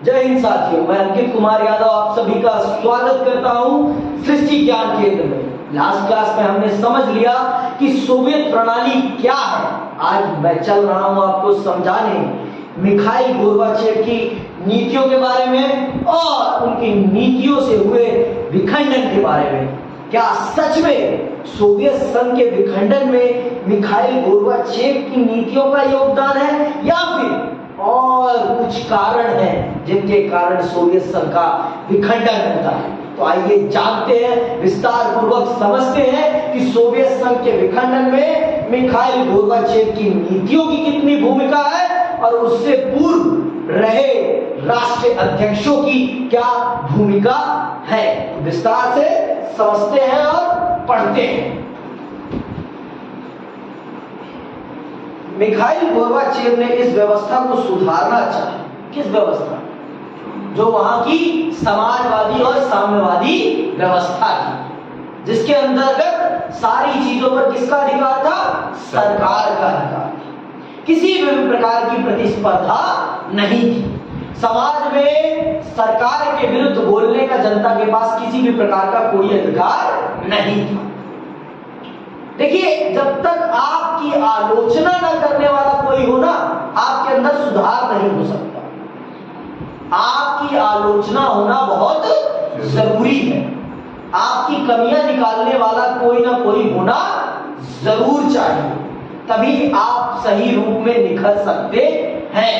जय हिंद साथियों, मैं अंकित कुमार यादव आप सभी का स्वागत करता हूं सृष्टि ज्ञान केंद्र में। लास्ट क्लास में हमने समझ लिया कि सोवियत प्रणाली क्या है। आज मैं चल रहा हूं आपको समझाने मिखाइल गोर्बाचेव की नीतियों के बारे में और उनकी नीतियों से हुए विखंडन के बारे में। क्या सच में सोवियत संघ के विखंडन में मिखाइल गोर्बाचेव की नीतियों का योगदान है या फिर और कुछ कारण हैं जिनके कारण सोवियत संघ का विखंडन होता है? तो आइए जानते हैं, विस्तार पूर्वक समझते हैं कि सोवियत संघ के विखंडन में मिखाइल गोर्बाचेव की नीतियों की कितनी भूमिका है और उससे पूर्व रहे राष्ट्रीय अध्यक्षों की क्या भूमिका है। विस्तार से समझते हैं और पढ़ते हैं। मिखाइल गोर्बाचेव ने इस व्यवस्था को सुधारना चाहा। किस व्यवस्था? जो वहां की समाजवादी और साम्यवादी व्यवस्था थी, जिसके अंतर्गत सारी चीजों पर किसका अधिकार था? सरकार का अधिकार था। किसी भी प्रकार की प्रतिस्पर्धा नहीं थी। समाज में सरकार के विरुद्ध बोलने का जनता के पास किसी भी प्रकार का कोई अधिकार नहीं था। देखिए, जब तक आपकी आलोचना न करने वाला कोई हो ना, आपके अंदर सुधार नहीं हो सकता। आपकी आलोचना होना बहुत जरूरी है। आपकी कमियां निकालने वाला कोई ना कोई होना जरूर चाहिए, तभी आप सही रूप में निखर सकते हैं।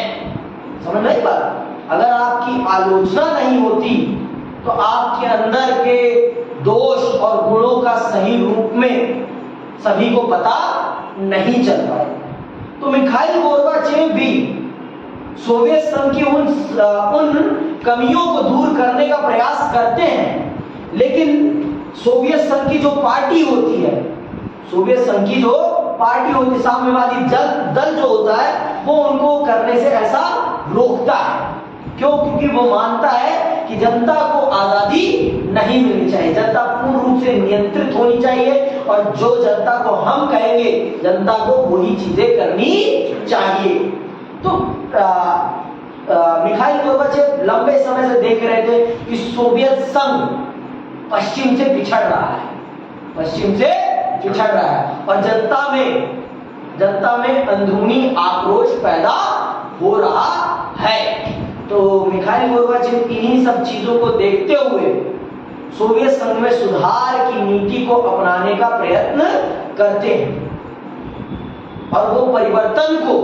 समझ नहीं बात? अगर आपकी आलोचना नहीं होती तो आपके अंदर के दोष और गुणों का सही रूप में सभी को पता नहीं चल पाए। तो मिखाइल गोर्बाचेव भी सोवियत संघ की उन कमियों को दूर करने का प्रयास करते हैं, लेकिन सोवियत संघ की जो पार्टी होती है, सोवियत संघ की जो पार्टी होती है, साम्यवादी दल जो होता है, वो उनको करने से ऐसा रोकता है। क्यों? क्योंकि वो मानता है कि जनता को आजादी नहीं मिलनी चाहिए, जनता पूर्ण रूप से नियंत्रित होनी चाहिए और जो जनता को हम कहेंगे, जनता को वही चीजें करनी चाहिए। तो मिखाइल गोर्बाचेव लंबे समय से देख रहे थे कि सोवियत संघ पश्चिम से पिछड़ रहा है, पश्चिम से पिछड़ रहा है और जनता में अंदरूनी आक्रोश पैदा हो रहा है। तो मिखाइल गोर्बाचेव इन्हीं सब चीजों को देखते हुए सोवियत संघ में सुधार की नीति को अपनाने का प्रयत्न करते हैं और वो परिवर्तन को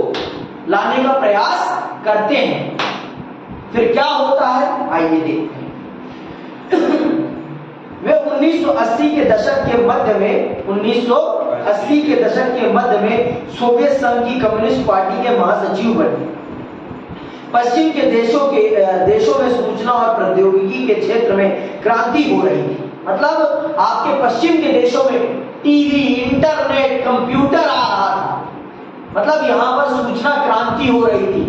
लाने का प्रयास करते हैं। फिर क्या होता है, आइए देखते हैं। वे 1980 के दशक के मध्य में सोवियत संघ की कम्युनिस्ट पार्टी के महासचिव बने। पश्चिम के देशों में सूचना और प्रौद्योगिकी के क्षेत्र में क्रांति हो रही थी। मतलब आपके पश्चिम के देशों में टीवी, इंटरनेट, कंप्यूटर आ रहा था। मतलब यहाँ पर सूचना क्रांति हो रही थी।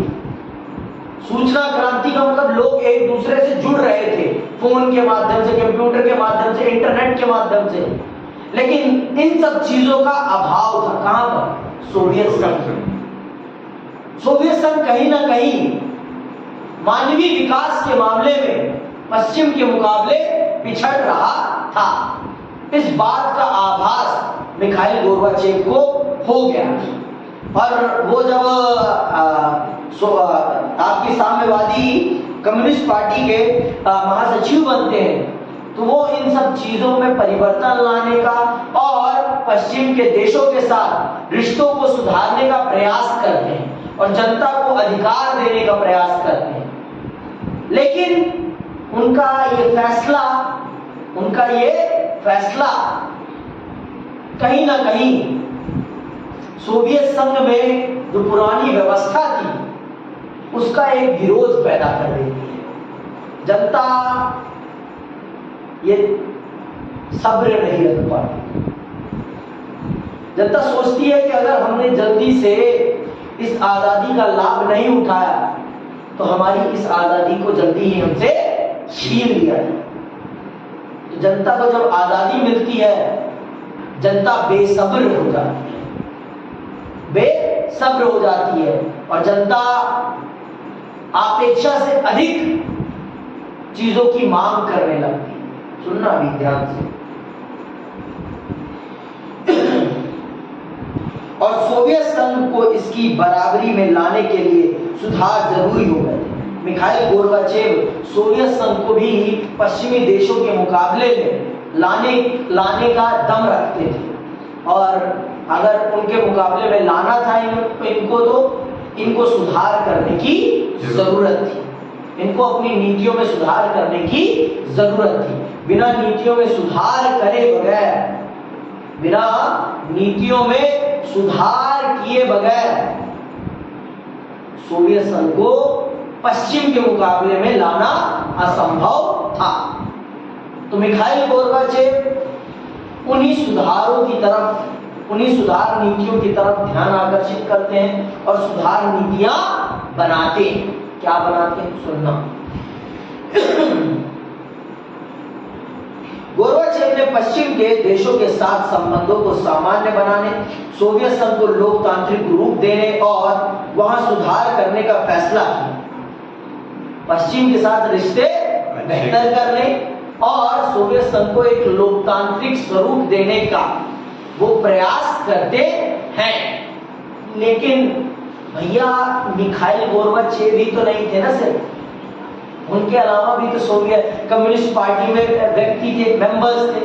सूचना क्रांति का मतलब लोग एक दूसरे से जुड़ रहे थे, फोन के माध्यम से, कंप्यूटर के माध्यम से, इंटरनेट के माध्यम से। लेकिन इन सब चीजों का अभाव था। कहां पर? सोवियत संघ। सोवियत संघ कहीं ना कहीं मानवीय विकास के मामले में पश्चिम के मुकाबले पिछड़ रहा था। इस बात का आभास मिखाइल गोर्बाचेव को हो गया और वो जब आपकी साम्यवादी कम्युनिस्ट पार्टी के महासचिव बनते हैं तो वो इन सब चीजों में परिवर्तन लाने का और पश्चिम के देशों के साथ रिश्तों को सुधारने का प्रयास करते हैं और जनता को अधिकार देने का प्रयास करते हैं। लेकिन उनका ये फैसला कहीं ना कहीं सोवियत संघ में जो पुरानी व्यवस्था थी उसका एक विरोध पैदा कर देती है। जनता ये सब्र नहीं रख पाती। जनता सोचती है कि अगर हमने जल्दी से इस आजादी का लाभ नहीं उठाया तो हमारी इस आजादी को जल्दी ही हमसे छीन लिया जाए। तो जनता को जब आजादी मिलती है, जनता बेसब्र हो जाती है, बेसब्र हो जाती है और जनता अपेक्षा से अधिक चीजों की मांग करने लगती है। सुनना भी ध्यान से। और सोवियत संघ को इसकी बराबरी में लाने के लिए सुधार जरूरी हो गए थे। मिखाइल गोर्बाचेव सोवियत संघ को भी पश्चिमी देशों के मुकाबले में लाने का दम रखते थे, और अगर उनके मुकाबले में लाना था इनको सुधार करने की जरूरत थी। इनको अपनी नीतियों में सुधार करने की जरूरत थी। बिना नीतियों में सुधार करे बगैर, बिना नीतियों में सुधार किए बगैर सोवियत संघ को पश्चिम के मुकाबले में लाना असंभव था। तो मिखाइल गोर्बाचेव उन्हीं सुधारों की तरफ, उन्हीं सुधार नीतियों की तरफ ध्यान आकर्षित करते हैं और सुधार नीतियां बनाते हैं। क्या बनाते हैं? सुनना। गोर्बाचेव ने पश्चिम के देशों के साथ संबंधों को सामान्य बनाने, सोवियत संघ को लोकतांत्रिक रूप देने और वहां सुधार करने का फैसला किया। पश्चिम के साथ रिश्ते बेहतर करने और सोवियत संघ को एक लोकतांत्रिक स्वरूप देने का वो प्रयास करते हैं। लेकिन भैया मिखाइल गोर्बाचेव भी तो नहीं थे ना सिर्फ, उनके अलावा भी तो सोवियत कम्युनिस्ट पार्टी में व्यक्ति थे, मेंबर्स थे।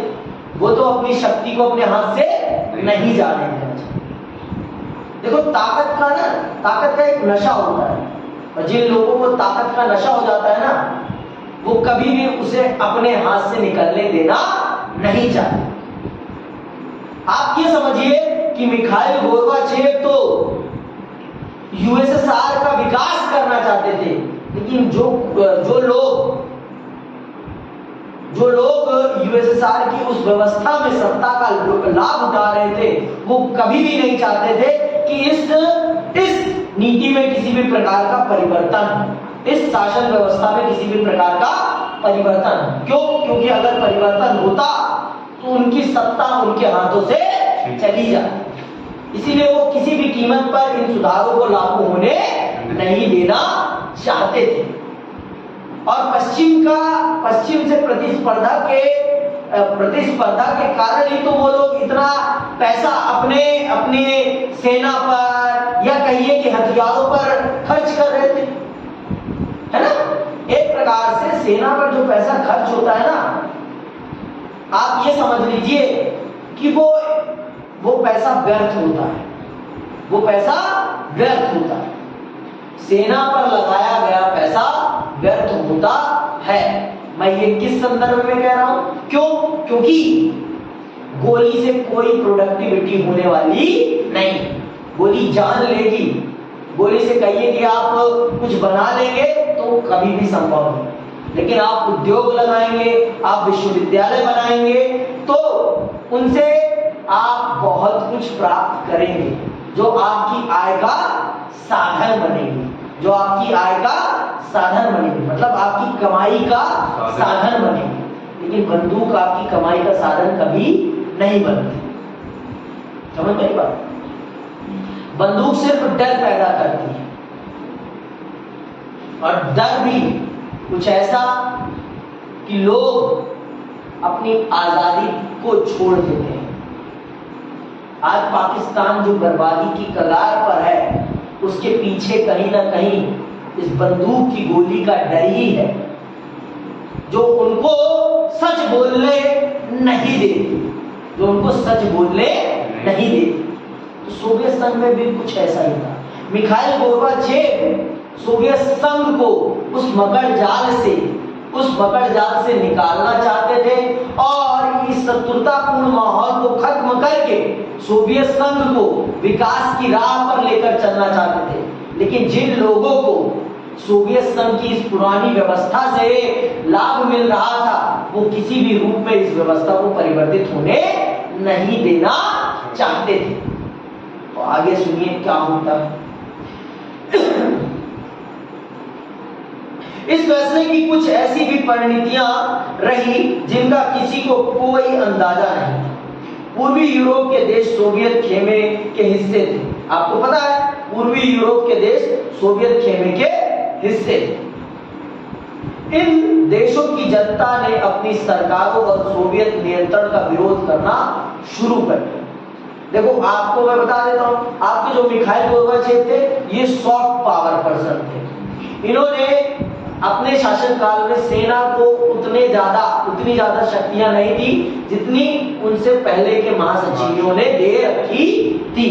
वो तो अपनी शक्ति को अपने हाथ से नहीं जाने देना चाहते। देखो ताकत का एक नशा होता है, और जिन लोगों को ताकत का नशा हो जाता है ना, वो कभी भी उसे अपने हाथ से निकलने देना नहीं चाहते। आप ये समझिए कि मिखाइल गोर्बाचेव तो यूएसएसआर का विकास करना चाहते थे, लेकिन जो लोग यूएसएसआर की उस व्यवस्था में सत्ता का लाभ उठा रहे थे, वो कभी भी नहीं चाहते थे कि इस नीति में किसी भी प्रकार का परिवर्तन, इस शासन व्यवस्था में किसी भी प्रकार का परिवर्तन। क्यों? क्योंकि अगर परिवर्तन होता तो उनकी सत्ता उनके हाथों से चली जाती। इसीलिए वो किसी भी कीमत पर इन सुधारों को लागू होने नहीं देना चाहते थे। और पश्चिम से प्रतिस्पर्धा के कारण ही तो वो लोग इतना पैसा अपने सेना पर, या कहिए कि हथियारों पर खर्च कर रहे थे, है ना। एक प्रकार से सेना पर जो पैसा खर्च होता है ना, आप ये समझ लीजिए कि वो पैसा व्यर्थ होता है, वो पैसा व्यर्थ होता है। सेना पर लगाया गया पैसा व्यर्थ होता है। मैं ये किस संदर्भ में कह रहा हूं? क्यों? क्योंकि गोली से कोई प्रोडक्टिविटी होने वाली नहीं। गोली जान लेगी। गोली से कहिए कि आप कुछ बना लेंगे तो कभी भी संभव नहीं, लेकिन आप उद्योग लगाएंगे, आप विश्वविद्यालय बनाएंगे, तो उनसे आप बहुत कुछ प्राप्त करेंगे, जो आपकी आय का साधन बनेगी, जो आपकी आय का साधन बनेगी, मतलब आपकी कमाई का साधन बनेगी। लेकिन बंदूक आपकी कमाई का साधन कभी नहीं बनती। समझ मेरी बात? बंदूक सिर्फ डर पैदा करती है, और डर भी कुछ ऐसा कि लोग अपनी आजादी को छोड़ देते हैं। आज पाकिस्तान जो बर्बादी की कगार पर है, उसके पीछे कहीं ना कहीं इस बंदूक की गोली का डर ही है, जो उनको सच बोलने नहीं देती, जो उनको सच बोलने नहीं देती। तो सोवियत संघ में भी कुछ ऐसा ही था। मिखाइल गोर्बाचेव सोवियत संघ को उस मकड़ जाल से निकालना चाहते थे, और इस शत्रुतापूर्ण माहौल को खत्म करके सोवियत संघ को विकास की राह पर लेकर चलना चाहते थे। लेकिन जिन लोगों को सोवियत संघ की इस पुरानी व्यवस्था से लाभ मिल रहा था, वो किसी भी रूप में इस व्यवस्था को परिवर्तित होने नहीं देना चाहते थे। तो आगे सुनिए क्या होता है। इस फैसले की कुछ ऐसी भी परिणतियां रही जिनका किसी को कोई अंदाजा नहीं था। पूर्वी यूरोप के देश सोवियत खेमे के हिस्से थे। आपको पता है, पूर्वी यूरोप के देश सोवियत खेमे के हिस्से। इन देशों की जनता ने अपनी सरकारों और सोवियत नियंत्रण का विरोध करना शुरू कर दिया। देखो आपको मैं बता देता हूं, आपके जो मिखाइल गोर्बाचेव थे ये सॉफ्ट पावर पर्सन थे। इन्होंने अपने शासनकाल में सेना को उतनी ज्यादा शक्तियां नहीं दी जितनी उनसे पहले के महासचिवों ने दे रखी थी।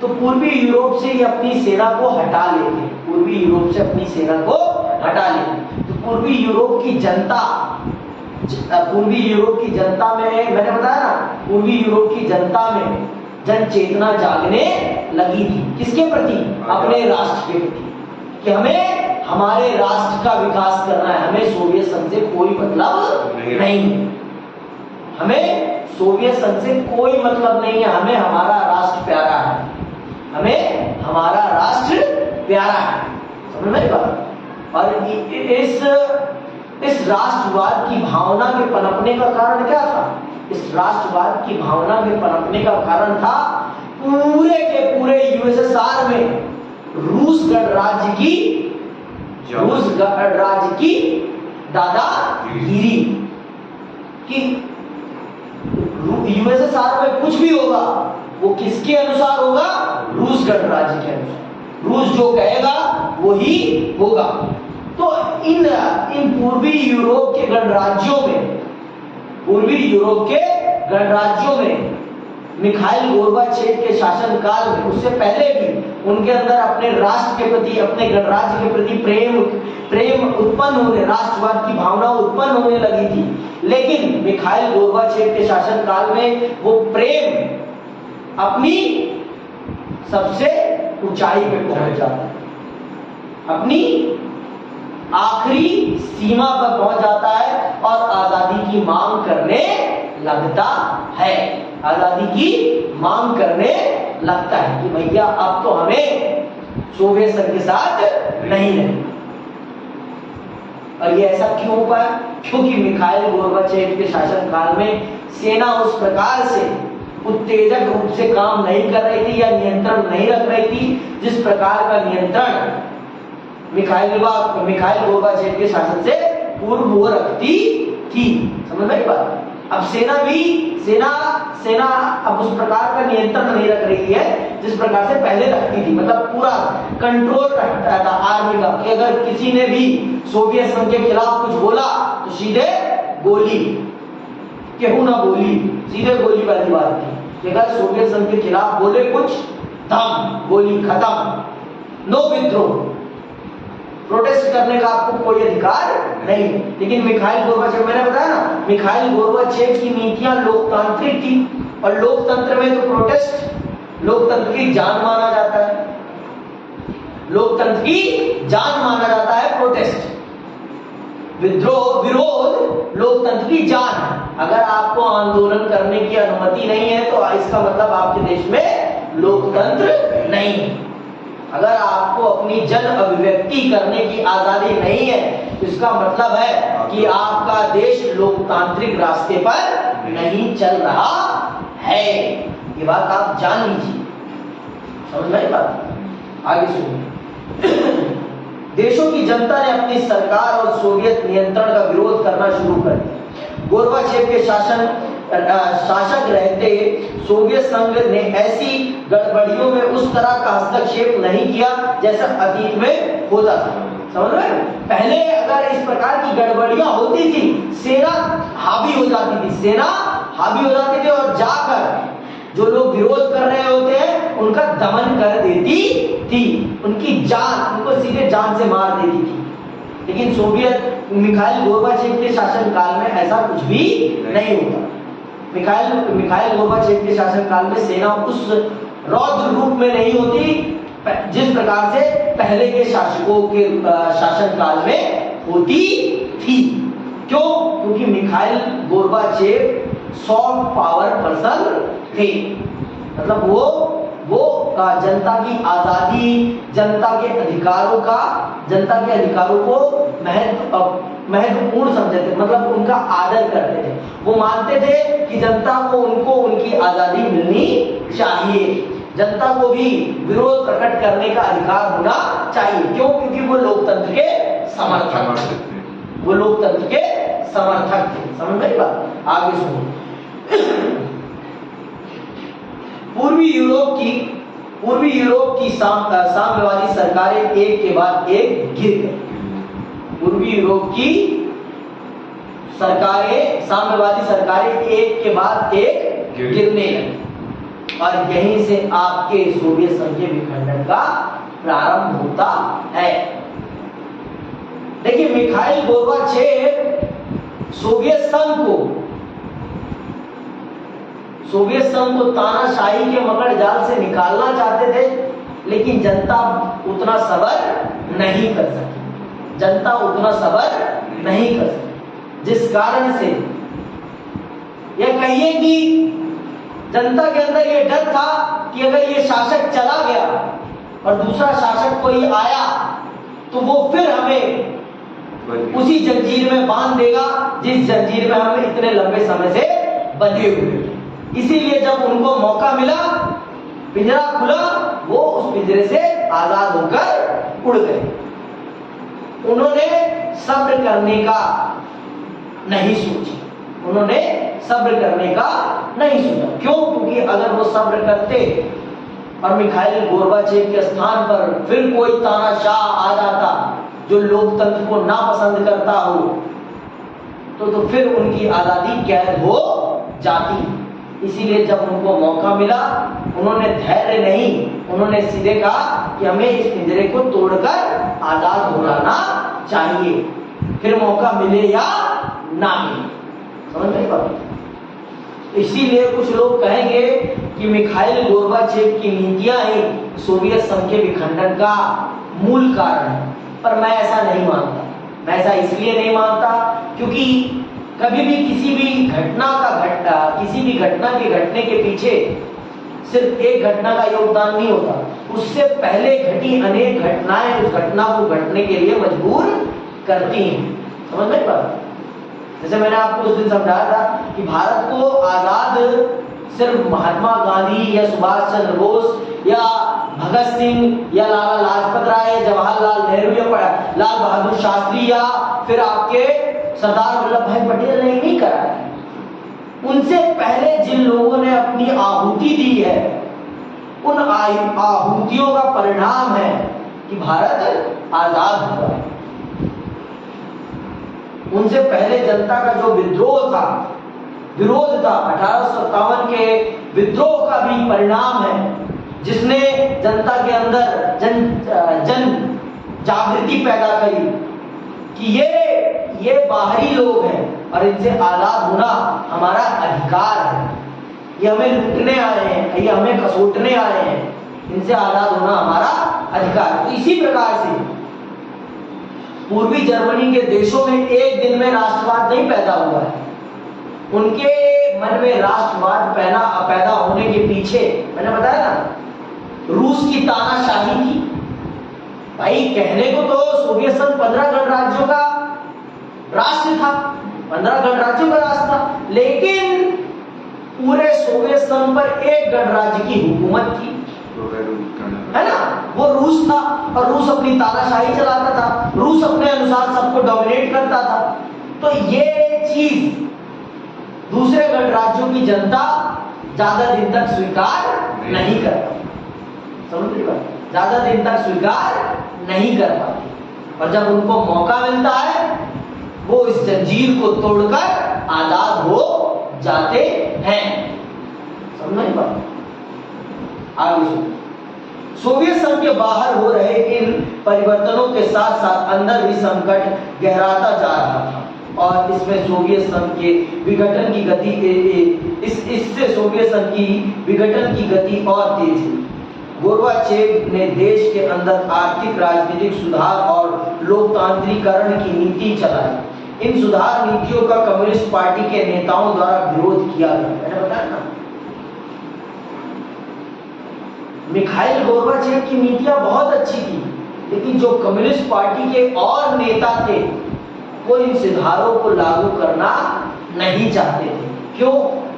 तो पूर्वी यूरोप से ये अपनी सेना को हटा लेते, पूर्वी यूरोप से अपनी सेना को हटा लेते। तो पूर्वी यूरोप की जनता में मैंने बताया ना, पूर्वी यूरोप की जनता में जन चेतना जागने लगी थी। किसके प्रति? अपने राष्ट्र के प्रति, कि हमें हमारे राष्ट्र का विकास करना है, हमें सोवियत संघ से कोई मतलब नहीं, हमें सोवियत संघ से कोई मतलब नहीं है, हमें हमारा राष्ट्र प्यारा है, हमें हमारा राष्ट्र प्यारा है। समझ में बात? और इस राष्ट्रवाद की भावना के पनपने का कारण क्या था? इस राष्ट्रवाद की भावना के पनपने का कारण था पूरे के पूरे यूएसएसआर में रूस गणराज्य की दादागिरी, कि यूएसएसआर में कुछ भी होगा वो किसके अनुसार होगा? रूस गणराज्य के अनुसार। रूस जो कहेगा वो ही होगा। तो इन पूर्वी यूरोप के गणराज्यों में मिखाइल गोर्बाचेव के शासनकाल में, उससे पहले भी उनके अंदर अपने राष्ट्र के प्रति, अपने गणराज्य के प्रति प्रेम उत्पन्न होने, राष्ट्रवाद की भावना उत्पन्न होने लगी थी। लेकिन मिखाइल गोर्बाचेव के शासनकाल में वो प्रेम अपनी सबसे ऊंचाई पे पहुंच जाता है, अपनी आखिरी सीमा पर पहुंच जाता है और आजादी की मांग करने लगता है, आजादी की मांग करने लगता है कि भैया अब तो हमें सोवियत संघ के साथ नहीं रहना। और ये ऐसा क्यों हो पाया? क्योंकि मिखाइल गोर्बाचेव के शासनकाल में सेना उस प्रकार से उत्तेजक रूप से काम नहीं कर रही थी या नियंत्रण नहीं रख रही थी जिस प्रकार का नियंत्रण मिखाइल गोर्बाचेव के शासन से पूर्व वो रखती थी। समझ में बात? अब सेना अब उस प्रकार का नियंत्रण नहीं रख रही है जिस प्रकार से पहले रखती थी। मतलब पूरा कंट्रोल रखता था आर्मी का, कि अगर किसी ने भी सोवियत संघ के खिलाफ कुछ बोला तो सीधे गोली, केहू ना बोली, सीधे गोली वाली बात थी। अगर सोवियत संघ के खिलाफ बोले कुछ, दम, गोली, खत्म, नो विद्रोह, प्रोटेस्ट करने का आपको कोई अधिकार नहीं। लेकिन मिखाइल गोर्बाचेव, मैंने बताया ना, मिखाइल गोर्बाचेव की नीतियां लोकतांत्रिक थी और लोकतंत्र में तो प्रोटेस्ट लोकतंत्र की जान माना जाता है, लोकतंत्र की जान माना जाता है प्रोटेस्ट, विरोध लोकतंत्र की जान है। अगर आपको आंदोलन करने की अनुमति नहीं है तो इसका मतलब आपके देश में लोकतंत्र नहीं है। अगर आपको अपनी जन अभिव्यक्ति करने की आजादी नहीं है तो इसका मतलब है कि आपका देश लोकतांत्रिक रास्ते पर नहीं चल रहा है। ये बात आप जान लीजिए। समझ में आई बात? आगे सुनिए। देशों की जनता ने अपनी सरकार और सोवियत नियंत्रण का विरोध करना शुरू कर दिया। गोर्बाचेव के शासक रहते सोवियत संघ ने ऐसी गड़बड़ियों में उस तरह का हस्तक्षेप नहीं किया जैसा अतीत में होता था। समझ रहे? पहले अगर इस प्रकार की गड़बड़ियां होती थी, सेना हावी हो जाती थी और जाकर जो लोग विरोध कर रहे होते हैं उनका दमन कर देती थी, उनकी जान, उनको सीधे जान से मार देती थी। लेकिन सोवियत मिखाइल गोर्बाचेव के शासनकाल में ऐसा कुछ भी नहीं होता। मिखाइल गोर्बाचेव के शासनकाल में सेना उस रौद्र रूप में नहीं होती जिस प्रकार से पहले के शासकों के शासनकाल में होती थी। क्यों? क्योंकि Mikhail Gorbachev soft power person थे। मतलब वो जनता की आजादी, जनता के अधिकारों को महत्वपूर्ण समझते थे, मतलब उनका आदर करते थे। वो मानते थे कि जनता को उनकी आजादी मिलनी चाहिए। जनता को भी विरोध प्रकट करने का अधिकार होना चाहिए। क्यों? क्योंकि वो लोकतंत्र के समर्थक थे, वो लोकतंत्र के समर्थक थे। समझ गई बात? आगे सुनो। पूर्वी यूरोप की साम्यवादी सरकारें एक के बाद एक गिर गई। पूर्वी यूरोप की साम्यवादी सरकारें एक के बाद एक गिरने लगी और यहीं से आपके सोवियत संघ के विखंडन का प्रारंभ होता है। देखिए, मिखाइल गोर्बाचेव सोवियत संघ को तानाशाही के मकड़ जाल से निकालना चाहते थे, लेकिन जनता उतना सब्र नहीं कर सकी। जिस कारण से यह कहिए कि जनता के अंदर यह डर था कि अगर ये शासक चला गया और दूसरा शासक कोई आया तो वो फिर हमें उसी जंजीर में बांध देगा जिस जंजीर में हम इतने लंबे समय से बंधे हुए। इसीलिए जब उनको मौका मिला, पिंजरा खुला, वो उस पिंजरे से आजाद होकर उड़ गए। उन्होंने सब्र करने का नहीं सोचा। क्यों? क्योंकि अगर वो सब्र करते और मिखाइल गोर्बाचेव के स्थान पर फिर कोई तानाशाह आ जाता जो लोकतंत्र को नापसंद करता हो, तो फिर उनकी आजादी कैद हो जाती। इसीलिए जब उनको मौका मिला, उन्होंने धैर्य नहीं, उन्होंने सीधे कहा कि हमें इस पिंजरे को तोड़कर आजाद हो जाना चाहिए, फिर मौका मिले या ना मिले। समझ गई बात? इसीलिए कुछ लोग कहेंगे कि मिखाइल गोर्बाचेव की नीतियां ही सोवियत संघ के विखंडन का मूल कारण है, पर मैं ऐसा नहीं मानता। मैं ऐसा इसलिए नहीं मानता क्योंकि कभी भी किसी भी घटना के घटने के पीछे सिर्फ एक घटना का योगदान नहीं होता, उससे पहले घटी अनेक घटनाएं उस घटना को घटने के लिए मजबूर करती हैं। समझ में बात? जैसे मैंने आपको उस दिन समझाया था कि भारत को आजाद सिर्फ महात्मा गांधी या सुभाष चंद्र बोस या भगत सिंह या लाला लाजपत राय या जवाहरलाल नेहरू या लाल बहादुर शास्त्री या फिर आपके सरदार वल्लभ भाई पटेल ने नहीं कराया। उनसे पहले जिन लोगों ने अपनी आहुति दी है, उन आहुतियों का परिणाम है कि भारत आजाद हुआ। उनसे पहले जनता का जो विरोध था 1857 के विद्रोह का भी परिणाम है, जिसने जनता के अंदर जन जागृति पैदा करी कि ये बाहरी लोग हैं और इनसे आजाद होना हमारा अधिकार है, ये हमें लूटने आए हैं, ये हमें कसोटने आए हैं, इनसे आजाद होना हमारा अधिकार। इसी प्रकार से पूर्वी जर्मनी के देशों में एक दिन में राष्ट्रवाद नहीं पैदा हुआ है। उनके मन में राष्ट्रवाद पैदा होने के पीछे मैंने बताया ना, रूस की तानाशाही थी। भाई कहने को तो सोवियत संघ 15 गणराज्यों का राष्ट्र था, 15 गणराज्यों का राष्ट्र था, लेकिन पूरे सोवियत संघ पर एक गणराज्य की हुकूमत थी, है ना, वो रूस था। और रूस अपनी तानाशाही चलाता था, रूस अपने अनुसार सबको डोमिनेट करता था। तो ये चीज दूसरे गणराज्यों की जनता ज्यादा दिन तक स्वीकार नहीं कर पाती। समझ रही बात? ज्यादा दिन तक स्वीकार नहीं कर पाती, और जब उनको मौका मिलता है वो इस जंजीर को तोड़कर आजाद हो जाते हैं। समझ रही बात? आगे सुनो। सोवियत संघ के बाहर हो रहे इन परिवर्तनों के साथ साथ अंदर भी संकट गहराता जा रहा था, और इसमें सोवियत संघ के विघटन की गति इससे सोवियत संघ की विघटन की गति और तेज हुई। गोर्बाचेव ने देश के अंदर आर्थिक राजनीतिक सुधार और लोकतांत्रिकरण की नीति चलाई। इन सुधार नीतियों का कम्युनिस्ट पार्टी के नेताओं द्वारा विरोध किया गया। मैंने बताया ना, मिखाइल गोर्बाचेव की नीतियां बहुत अच्छी थी, लेकिन जो कम्युनिस्ट पार्टी के और नेता थे वो इन सुधारों को लागू करना नहीं चाहते थे। क्यों?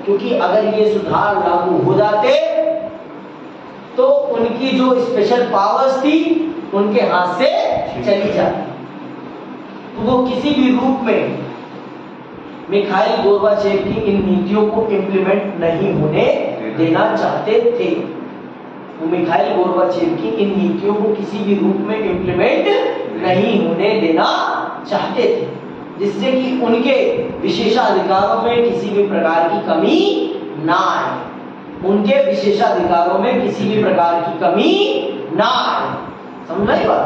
क्योंकि अगर ये सुधार लागू हो जाते उनकी जो स्पेशल पावर्स थी उनके हाथ से चली जाती। तो वो किसी भी रूप में मिखाइल गोर्बाचेव की इन नीतियों को इम्प्लीमेंट नहीं होने देना चाहते थे। वो मिखाइल गोर्बाचेव की इन नीतियों को किसी भी रूप में इम्प्लीमेंट नहीं होने देना चाहते थे, जिससे कि उनके विशेषाधिकारों में किसी भी प्रकार की कमी ना आए, उनके विशेषाधिकारों में किसी भी प्रकार की कमी ना आए। समझ आई बात?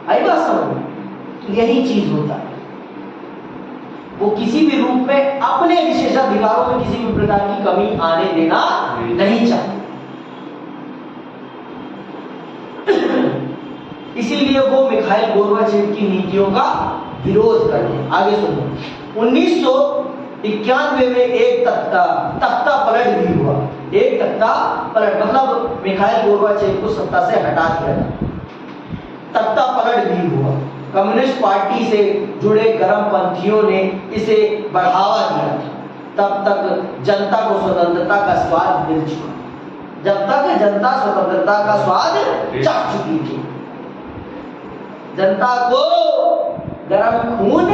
आई बात समझ? यही चीज होता है, वो किसी भी रूप में अपने विशेषाधिकारों में किसी भी प्रकार की कमी आने देना नहीं चाहते। इसीलिए वो मिखाइल गोर्बाचेव की नीतियों का विरोध करते हैं। आगे सुनो, 1991 में एक तख्ता पलट भी हुआ। एक तख्ता पलट मतलब मिखाइल गोर्बाचेव को सत्ता से हटा दिया था। तख्ता पलट भी हुआ। कम्युनिस्ट पार्टी से जुड़े गर्मपंथियों ने इसे बढ़ावा दिया था। तब तक जनता को स्वतंत्रता का स्वाद मिल चुका, जब तक जनता स्वतंत्रता का स्वाद चख चुकी थी। जनता को गर्म खून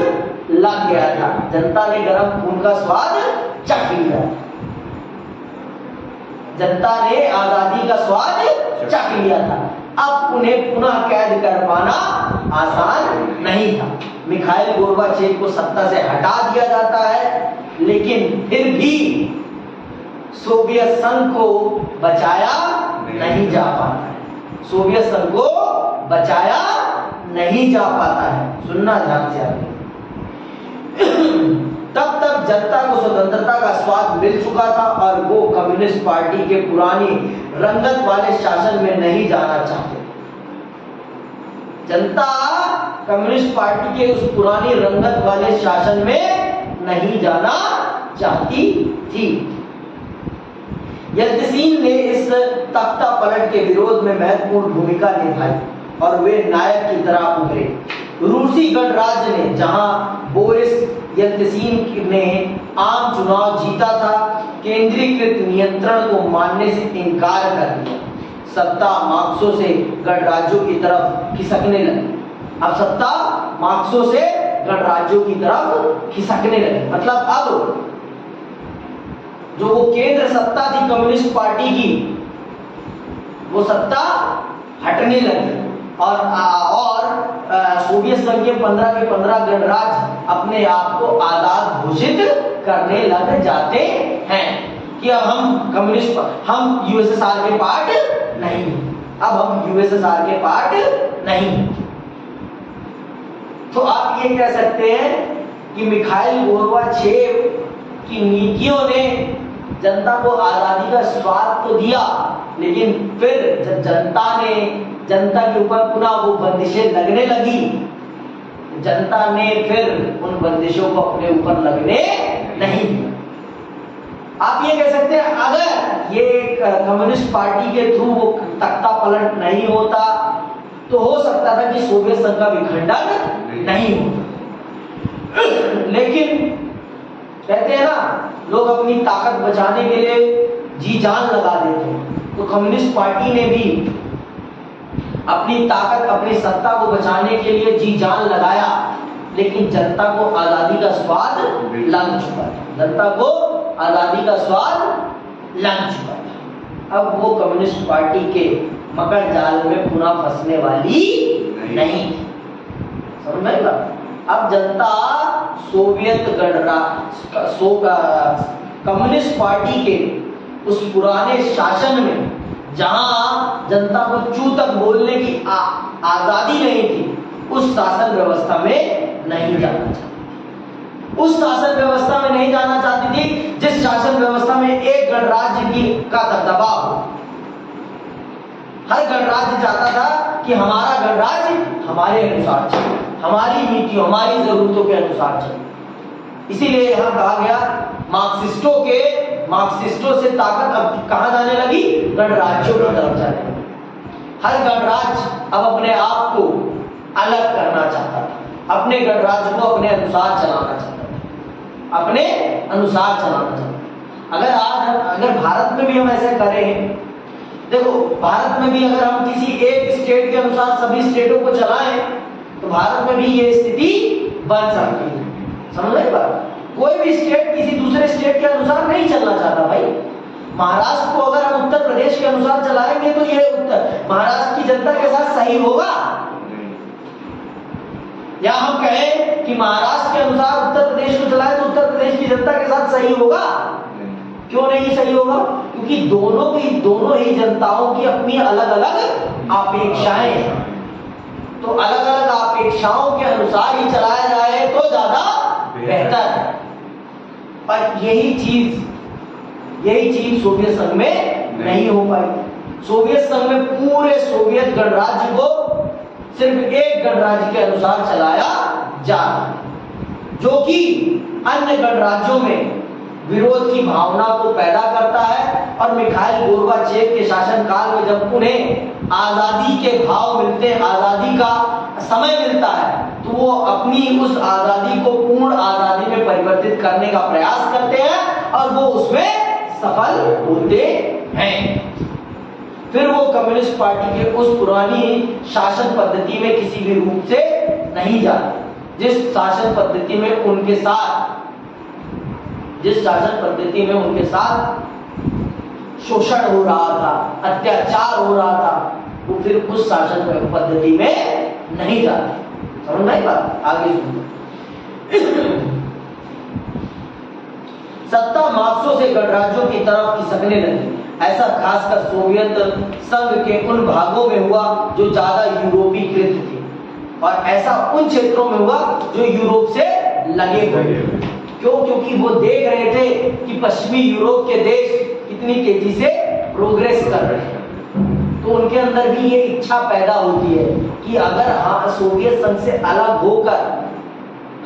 लग गया था, जनता ने गर्म खून का स्वाद चख लिया, जनता ने आजादी का स्वाद चख लिया था। अब उन्हें पुनः कैद कर पाना आसान नहीं था। मिखाइल गोर्बाचेव को सत्ता से हटा दिया जाता है, लेकिन फिर भी सोवियत संघ को बचाया नहीं जा पाता है। सोवियत संघ को बचाया नहीं जा पाता है। सुनना ध्यान से आगे। तब तक जनता को स्वतंत्रता का स्वाद मिल चुका था और वो कम्युनिस्ट पार्टी के पुरानी रंगत वाले शासन में नहीं जाना चाहते। जनता कम्युनिस्ट पार्टी के उस पुरानी रंगत वाले शासन में नहीं जाना चाहती थी। यल्त्सिन ने इस तख्ता पलट के विरोध में महत्वपूर्ण भूमिका निभाई और वे नायक की तरह उभरे। रूसी गणराज्य ने, जहां बोरिस यल्त्सिन ने आम चुनाव जीता था, केंद्रीकृत नियंत्रण को मानने से इनकार कर दिया। सत्ता मार्क्सों से गणराज्यों की तरफ खिसकने लगी। अब सत्ता मार्क्सों से गणराज्यों की तरफ खिसकने लगी। मतलब अब जो वो केंद्र सत्ता थी कम्युनिस्ट पार्टी की, वो सत्ता हटने लगी और सोवियत संघ के 15 के 15 गणराज्य अपने आप को आजाद घोषित करने लग जाते हैं कि अब हम यूएसएसआर के पार्ट नहीं, अब हम यूएसएसआर के पार्ट नहीं। तो आप ये कह सकते हैं कि मिखाइल गोर्बाचेव की नीतियों ने जनता को आजादी का स्वाद तो दिया, लेकिन फिर जब जनता के ऊपर पुनः वो बंदिशें लगने लगी, जनता ने फिर उन बंदिशों को अपने ऊपर लगने नहीं दिया। आप ये कह सकते हैं अगर ये कम्युनिस्ट पार्टी के थ्रू वो तख्ता पलट नहीं होता तो हो सकता था कि सोवियत संघ का विखंडन नहीं होता। लेकिन कहते हैं ना, लोग अपनी ताकत बचाने के लिए जी जान लगा देते हैं। तो कम्युनिस्ट पार्टी ने भी अपनी ताकत, अपनी सत्ता को बचाने के लिए जी जान लगाया, लेकिन जनता को आजादी का स्वाद लग चुका था। जनता को आजादी का स्वाद लग चुका था। अब वो कम्युनिस्ट पार्टी के मकर जाल में पुनः फंसने वाली नहीं थी। समझ में आई बात? अब जनता कम्युनिस्ट पार्टी के उस पुराने शासन में, जहां जनता को चू तक बोलने की आजादी नहीं थी, उस शासन व्यवस्था में नहीं जाना चाहती। उस शासन व्यवस्था में नहीं जाना चाहती थी जिस शासन व्यवस्था में एक गणराज्य का दबदबा हो। हर गणराज्य चाहता था कि हमारा गणराज्य हमारे अनुसार चले, हमारी नीतियों, हमारी जरूरतों के अनुसार चले। इसीलिए यहां कहा गया मार्क्सिस्टों से ताकत अब कहां जाने लगी? गणराज्यों की तरफ जाने लगी। हर गणराज्य अब अपने आप को अलग करना चाहता था, अपने गणराज्य को अपने अनुसार चलाना चाहता था, अपने अनुसार चलाना चाहता था। अगर भारत में भी हम ऐसे करें देखो भारत में भी अगर हम किसी एक स्टेट के अनुसार सभी स्टेटों को चलाएं तो भारत में भी ये स्थिति बन सकती है। समझ रहे बात? कोई भी स्टेट किसी दूसरे स्टेट के अनुसार नहीं चलना चाहता भाई। महाराष्ट्र को अगर हम उत्तर प्रदेश के अनुसार चलाएंगे तो ये महाराष्ट्र की जनता के साथ सही होगा? या हम कहें कि महाराष्ट्र के अनुसार उत्तर प्रदेश को चलाएं तो उत्तर प्रदेश की जनता के साथ सही होगा? क्यों नहीं सही होगा? क्योंकि दोनों ही जनताओं की अपनी अलग अलग अपेक्षाएं हैं। तो अलग अलग अपेक्षाओं के अनुसार ही चलाया जाए तो ज्यादा बेहतर है। पर यही चीज सोवियत संघ में नहीं हो पाई। सोवियत संघ में पूरे सोवियत गणराज्य को सिर्फ एक गणराज्य के अनुसार चलाया जा रहा है, जो कि अन्य गणराज्यों में विरोध की भावना को पैदा करता है। और मिखाइल गोर्बाचेव के शासनकाल में जब उन्हें आजादी के भाव मिलते हैं, आजादी का समय मिलता है, तो वो अपनी उस आजादी को पूर्ण आजादी में परिवर्तित करने का प्रयास करते हैं और वो उसमें सफल होते हैं। फिर वो कम्युनिस्ट पार्टी के उस पुरानी शासन पद्धति में किसी भी रूप से नहीं जाते, जिस शासन पद्धति में उनके साथ शोषण हो रहा था, अत्याचार हो रहा था, वो फिर उस शासन पद्धति में नहीं जाते। समझ में आई बात? आगे सुनिए। सत्ता मार्क्सों से गणराज्यों की तरफ खिसकने लगी। ऐसा खासकर सोवियत संघ के उन भागों में हुआ जो ज्यादा यूरोपीकृत थे, और ऐसा उन क्षेत्रों में हुआ जो यूरोप से लगे हुए। क्यों? क्योंकि वो देख रहे थे कि पश्चिमी यूरोप के देश कितनी तेजी से प्रोग्रेस कर रहे हैं। तो उनके अंदर भी ये इच्छा पैदा होती है कि अगर सोवियत संघ से अलग होकर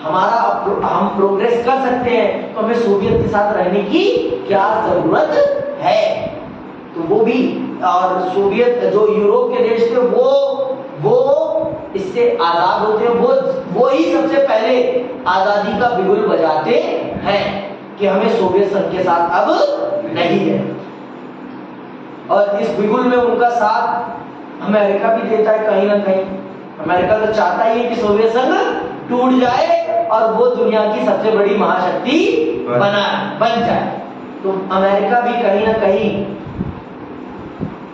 हम प्रोग्रेस कर सकते हैं तो हमें सोवियत के साथ रहने की क्या जरूरत है। तो वो भी, और सोवियत जो यूरोप के देश थे वो इससे आजाद होते हैं। वो ही सबसे पहले आजादी का बिगुल बजाते हैं कि हमें सोवियत संघ के साथ अब नहीं है। और इस बिगुल में उनका साथ अमेरिका भी देता है कहीं ना कहीं। अमेरिका तो चाहता ही है कि सोवियत संघ टूट जाए और वो दुनिया की सबसे बड़ी महाशक्ति बन जाए। तो अमेरिका भी कहीं ना कहीं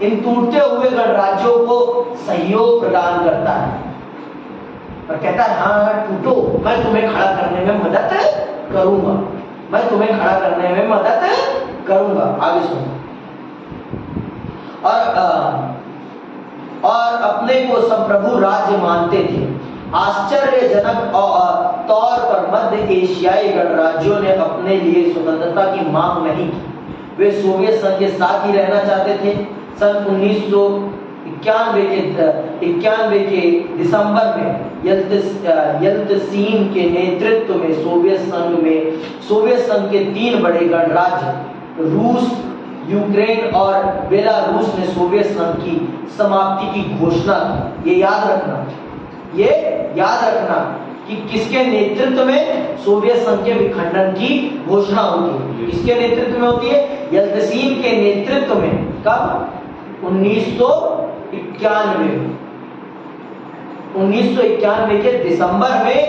इन टूटते हुए गणराज्यों को सहयोग प्रदान करता है और कहता है हाँ टूटो, मैं तुम्हें खड़ा करने में मदद करूंगा, आगे सुनो। और अपने को संप्रभु राज्य मानते थे। आश्चर्यजनक तौर पर मध्य एशियाई गणराज्यों ने अपने लिए स्वतंत्रता की मांग नहीं की। वे सोवियत संघ के साथ ही रहना चाहते थे। सन 1991 के दिसंबर में यल्त्सिन के नेतृत्व में सोवियत संघ के 3 बड़े गणराज्य रूस, यूक्रेन और बेलारूस ने सोवियत संघ की समाप्ति की घोषणा की। ये याद रखना कि किसके नेतृत्व में सोवियत संघ के विखंडन की घोषणा होती है। किसके नेतृत्व में होती है? यल्त्सिन के नेतृत्व में। कब? 1991 के दिसंबर में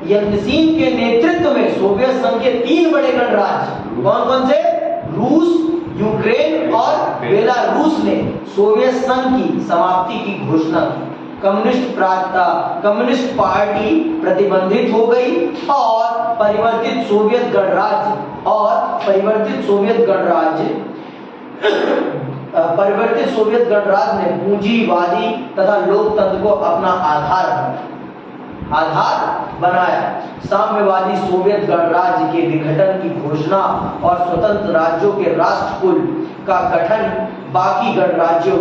यल्त्सिन के नेतृत्व में सोवियत संघ के 3 बड़े गणराज्य, कौन कौन से? रूस, यूक्रेन और बेलारूस ने सोवियत संघ की समाप्ति की घोषणा की। कम्युनिस्ट पार्टी प्रतिबंधित हो गई और परिवर्तित सोवियत गणराज्य ने पूंजीवादी तथा लोकतंत्र को अपना आधार बनाया। साम्यवादी सोवियत गणराज्य के विघटन की घोषणा और स्वतंत्र राज्यों के राष्ट्रकुल का गठन बाकी गणराज्यों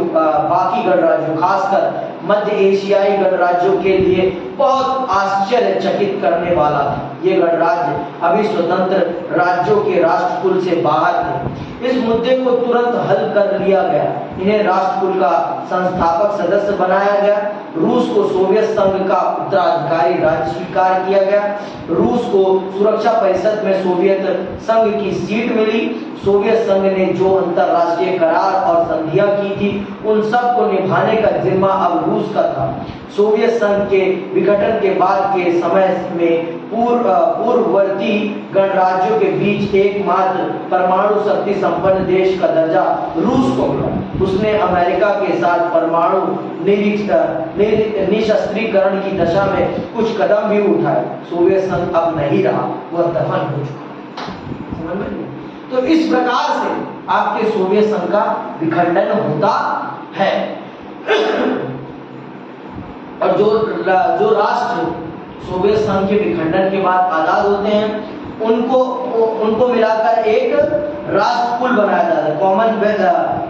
खासकर मध्य एशियाई गणराज्यों के लिए बहुत आश्चर्यचकित करने वाला था। ये गणराज्य अभी स्वतंत्र राज्यों के राष्ट्रकुल से बाहर थे। इस मुद्दे को तुरंत हल कर लिया गया। इन्हें राष्ट्रकुल का संस्थापक सदस्य बनाया गया। रूस को सोवियत संघ का उत्तराधिकारी राज्य स्वीकार किया गया। रूस को सुरक्षा परिषद में सोवियत संघ की सीट मिली। सोवियत संघ ने जो अंतरराष्ट्रीय करार और संधियां की थी उन सब को निभाने का जिम्मा अब रूस का था। सोवियत संघ के विघटन के बाद के समय में पूर्ववर्ती गणराज्यों के बीच एकमात्र परमाणु शक्ति संपन्न देश का दर्जा रूस को मिला। उसने अमेरिका के साथ परमाणु निशस्त्रीकरण की दिशा में कुछ कदम भी उठाए। सोवियत संघ अब नहीं रहा, वह दफन हो चुका। समझ में? तो इस प्रकार से आपके सोवियत संघ का विखंडन होता है। और जो राष्ट्र सोवियत संघ के विखंडन के बाद आजाद होते हैं उनको मिलाकर एक राष्ट्रकुल बनाया जाता है।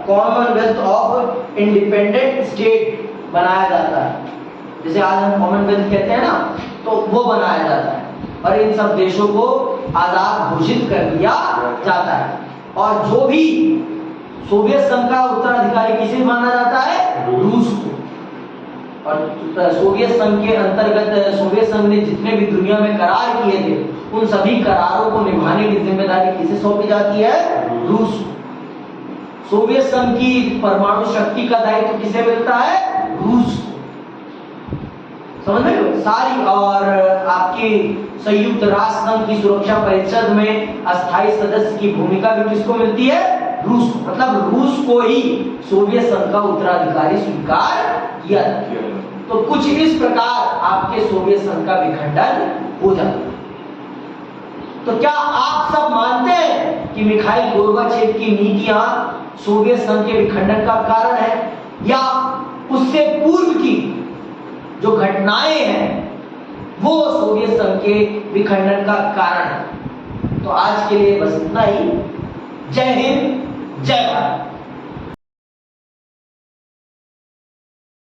कॉमनवेल्थ ऑफ इंडिपेंडेंट स्टेट बनाया जाता है। जैसे आज हम कॉमनवेल्थ कहते हैं ना, तो वो बनाया जाता है और इन सब देशों को आजाद घोषित कर दिया जाता है। और जो भी सोवियत संघ का उत्तराधिकारी किसे माना जाता है? रूस को। और सोवियत संघ के अंतर्गत सोवियत संघ ने जितने भी दुनिया में करार किए थे उन सभी करारों को निभाने की जिम्मेदारी किसे सौंपी जाती है? रूस को। सोवियत संघ की परमाणु शक्ति का दायित्व किसे मिलता है? रूस को। समझ रहे हो? सारी और आपकी संयुक्त राष्ट्र संघ की सुरक्षा परिषद में अस्थायी सदस्य की भूमिका भी किसको मिलती है? रूस को। मतलब रूस को ही सोवियत संघ का उत्तराधिकारी स्वीकार किया जाता। तो कुछ इस प्रकार आपके सोवियत संघ का विखंडन हो जाता है। तो क्या आप सब मानते हैं कि मिखाइल गोर्बाचेव की नीतियां सोवियत संघ के विखंडन का कारण है, या उससे पूर्व की जो घटनाएं हैं वो सोवियत संघ के विखंडन का कारण है? तो आज के लिए बस इतना ही। जय हिंद, जय भारत।